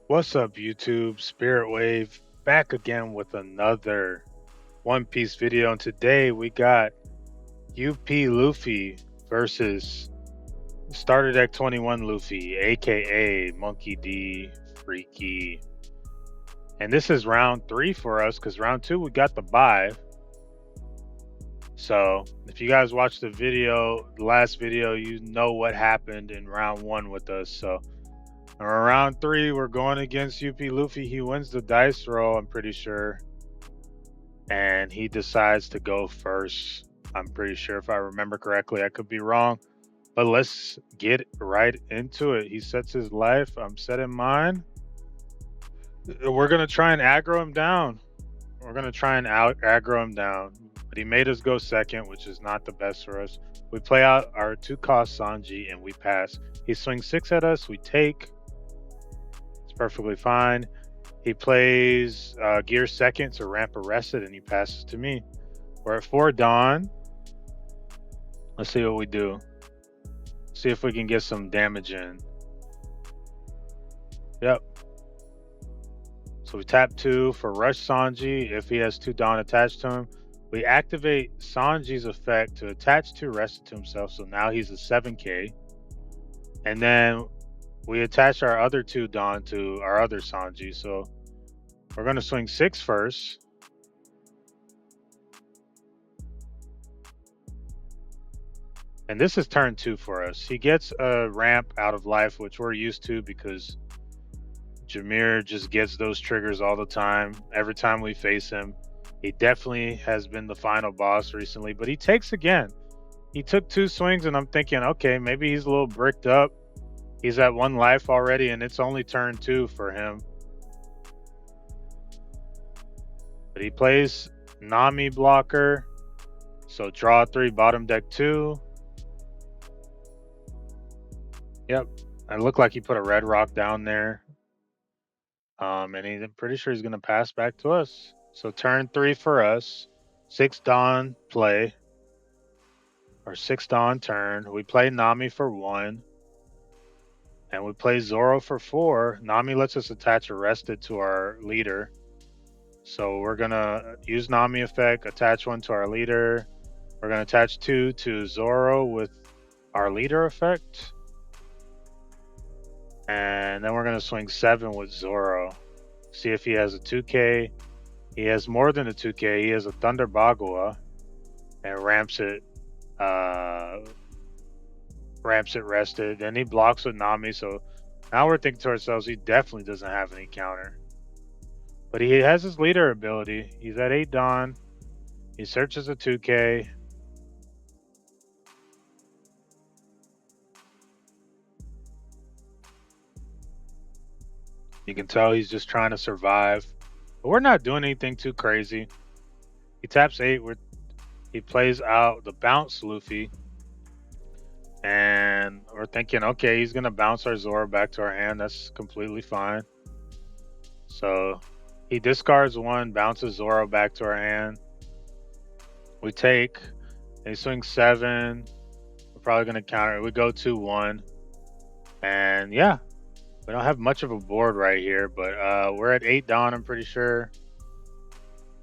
What's up, YouTube? Spirit Wave back again with another One Piece video. And today we got UP Luffy versus Starter Deck 21 Luffy, aka Monkey D, Freaky. And this is round 3 for us because round 2 we got the bye. So if you guys watched the last video, you know what happened in round 1 with us. So in round 3, we're going against UP Luffy. He wins the dice roll, I'm pretty sure. And he decides to go first. I'm pretty sure, if I remember correctly. I could be wrong, but let's get right into it. He sets his life. I'm setting mine. We're gonna try and aggro him down. We're gonna try and aggro him down. But he made us go second, which is not the best for us. We play out our 2-cost Sanji and we pass. He swings 6 at us. We take. It's perfectly fine. He plays gear second to ramp arrested and he passes to me. We're at 4 Dawn. Let's see what we do. See if we can get some damage in. Yep. So we tap 2 for Rush Sanji if he has 2 Dawn attached to him. We activate Sanji's effect to attach 2 rested to himself. So now he's a 7k. And then we attach our other 2 Dawn to our other Sanji. So we're going to swing 6 first. And this is turn 2 for us. He gets a ramp out of life, which we're used to because Jameer just gets those triggers all the time. Every time we face him, he definitely has been the final boss recently, but he takes again. He took 2 swings and I'm thinking, okay, maybe he's a little bricked up. He's at 1 life already and it's only turn 2 for him. But he plays Nami blocker. So draw 3, bottom deck 2. Yep, it looked like he put a red rock down there. And I'm pretty sure he's going to pass back to us. So turn 3 for us. 6 Dawn play. Or 6 Dawn turn. We play Nami for 1. And we play Zoro for 4. Nami lets us attach Arrested to our leader. So we're going to use Nami effect, attach 1 to our leader. We're going to attach 2 to Zoro with our leader effect. And then we're going to swing 7 with Zoro. See if he has a 2k. He has more than a 2k. He has a Thunder Bagua and ramps it rested. Then he blocks with Nami. So now we're thinking to ourselves, he definitely doesn't have any counter. But he has his leader ability. He's at 8 Dawn. He searches a 2k. You can tell he's just trying to survive. But we're not doing anything too crazy. He taps 8. He plays out the bounce Luffy. And we're thinking, okay, he's going to bounce our Zoro back to our hand. That's completely fine. So he discards 1, bounces Zoro back to our hand. We take. He swings 7. We're probably going to counter it. We go 2-1. And yeah, we don't have much of a board right here, but we're at 8 Dawn, I'm pretty sure.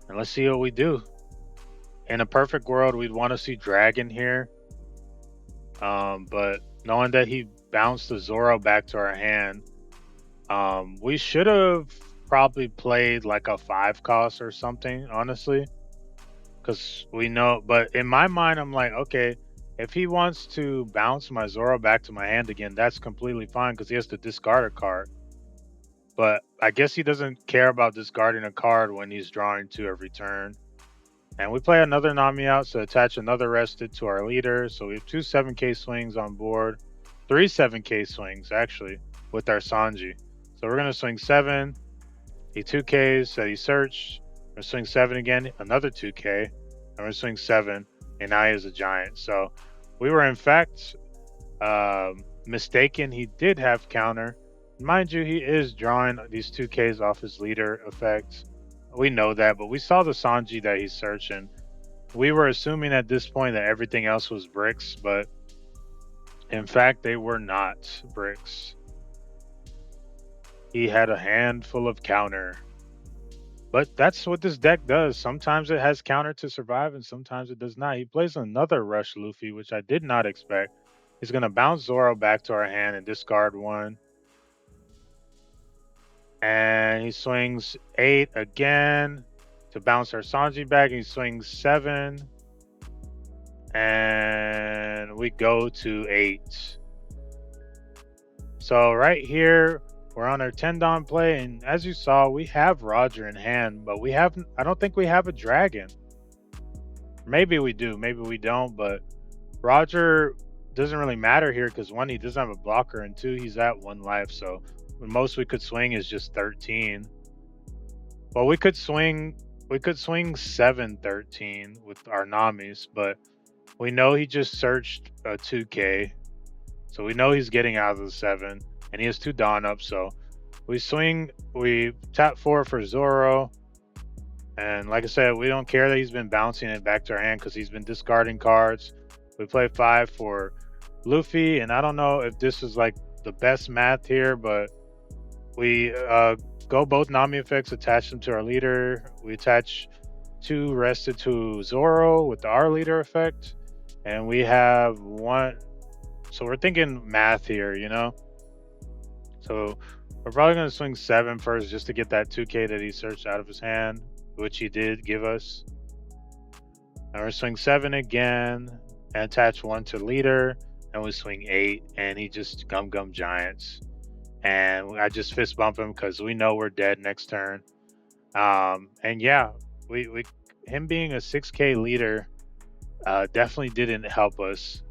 And let's see what we do. In a perfect world, we'd want to see Dragon here. But knowing that he bounced the Zoro back to our hand, we should have probably played like a 5-cost or something, honestly. Because we know, but in my mind, I'm like, okay, if he wants to bounce my Zoro back to my hand again, that's completely fine because he has to discard a card. But I guess he doesn't care about discarding a card when he's drawing 2 every turn. And we play another Nami out to attach another rested to our leader. So we have 2 7k swings on board. 3 7k swings, actually, with our Sanji. So we're going to swing 7. He 2ks that he searched. We're going to swing 7 again, another 2k. And we're going to swing 7. And now he is a giant. So we were, in fact, mistaken. He did have counter. Mind you, he is drawing these 2ks off his leader effects. We know that, but we saw the Sanji that he's searching. We were assuming at this point that everything else was bricks, but in fact, they were not bricks. he had a handful of counter. But that's what this deck does. Sometimes it has counter to survive, and sometimes it does not. He plays another Rush Luffy, which I did not expect. He's going to bounce Zoro back to our hand and discard one. And he swings 8 again to bounce our Sanji back. He swings 7. And we go to 8. So right here, we're on our 10 Don play, and as you saw, we have Roger in hand, but I don't think we have a dragon. Maybe we do, maybe we don't, but Roger doesn't really matter here because one, he doesn't have a blocker, and two, he's at 1 life. So the most we could swing is just 13. Well, we could swing 7-13 with our Namis, but we know he just searched a 2K. So we know he's getting out of the 7, and he has 2 Dawn up. So we tap 4 for Zoro. And like I said, we don't care that he's been bouncing it back to our hand because he's been discarding cards. We play 5 for Luffy, and I don't know if this is like the best math here, but we go both Nami effects, attach them to our leader. We attach 2 rested to Zoro with the R leader effect, and we have 1. So we're thinking math here, you know? So we're probably going to swing 7 first just to get that 2K that he searched out of his hand, which he did give us. And we're swing 7 again and attach 1 to leader. And we swing 8 and he just gum giants. And I just fist bump him because we know we're dead next turn. And yeah, him being a 6K leader definitely didn't help us.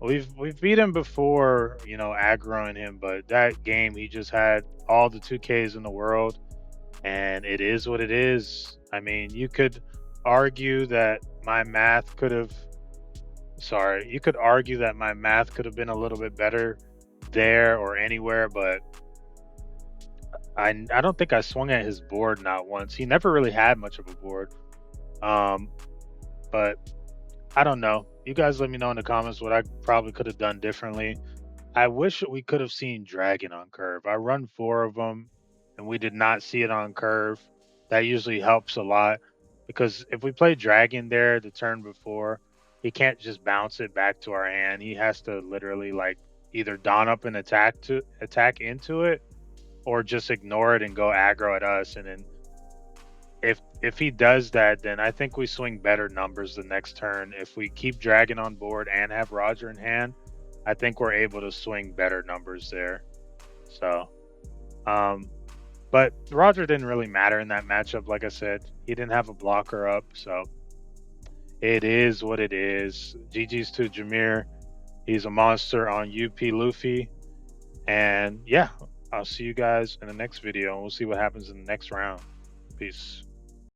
We've beat him before, you know, aggroing him, but that game he just had all the 2Ks in the world, and it is what it is. I mean, you could argue that my math could have been a little bit better there or anywhere, but I don't think I swung at his board not once. He never really had much of a board. But I don't know. You guys let me know in the comments what I probably could have done differently. I wish we could have seen Dragon on curve. I run 4 of them, and we did not see it on curve. That usually helps a lot because if we play Dragon there the turn before, he can't just bounce it back to our hand. He has to literally like either Dawn up and attack into it, or just ignore it and go aggro at us. And then if he does that, then I think we swing better numbers the next turn. If we keep Dragon on board and have Roger in hand, I think we're able to swing better numbers there. So, but Roger didn't really matter in that matchup. Like I said, he didn't have a blocker up, so it is what it is. GG's to Jameer. He's a monster on UP Luffy. And yeah, I'll see you guys in the next video, and we'll see what happens in the next round. Peace.